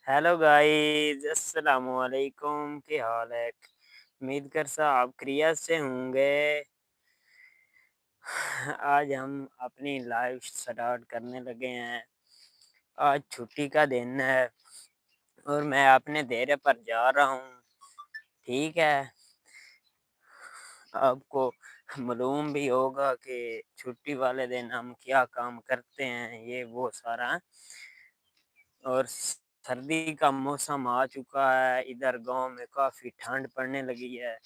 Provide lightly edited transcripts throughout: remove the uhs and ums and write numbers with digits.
Hello guys, अस्सलाम वालेकुम। क्या हाल है? उम्मीद करता आप खैरियत से होंगे। आज हम अपनी लाइफ स्टार्ट करने लगे हैं। आज छुट्टी का दिन है और मैं अपने डेरे पर जा रहा हूँ। ठीक है, आपको मालूम भी होगा कि छुट्टी वाले दिन हम क्या काम करते हैं, ये वो सारा। और सर्दी का मौसम आ चुका है, इधर गांव में काफ़ी ठंड पड़ने लगी है।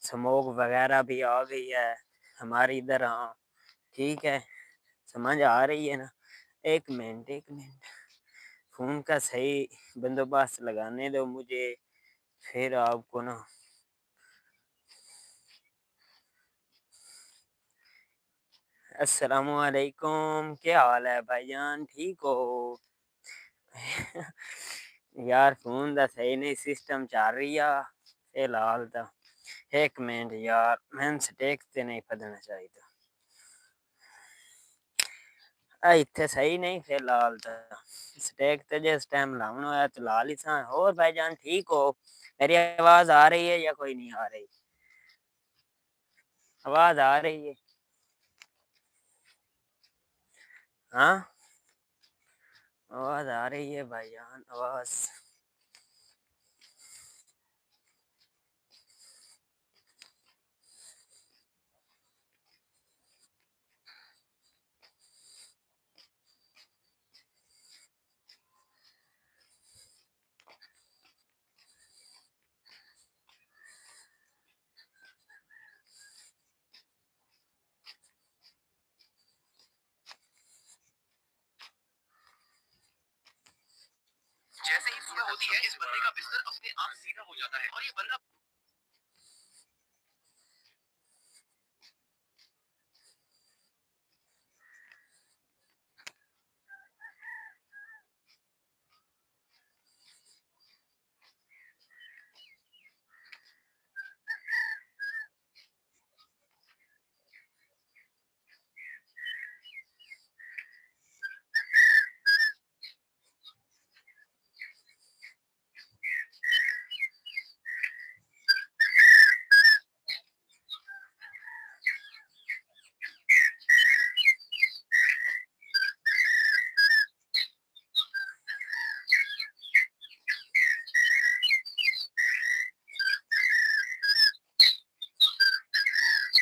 स्मोक वगैरह भी आ गई है हमारे इधर। हाँ, ठीक है, समझ आ रही है ना? 1 मिनट, 1 मिनट, फ़ोन का सही बंदोबस्त लगाने दो मुझे, फिर आपको ना। अस्सलामु अलैकुम, क्या हाल है भाईजान, ठीक हो? यार फ़ोन दा सही नहीं सिस्टम चल रही आ फिलहाल तो। 1 मिनट यार, मैंने स्टेक ते नहीं पढ़ना चाहिए। इत्थे सही नहीं फिलहाल तो। स्टेक ते जिस टाइम लाऊं होया तो ला लिसा। और भाईजान ठीक हो? मेरी आवाज़ आ रही है या कोई नहीं आ रही? आवाज़ आ रही है? हाँ? आवाज़ आ रही है भाईजान, आवाज़। जैसे ही सुबह होती है इस बंदे का बिस्तर अपने आप सीधा हो जाता है और ये बंदा।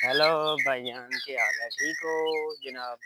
हेलो भाईजान, क्या हाल है, ठीक हो जनाब?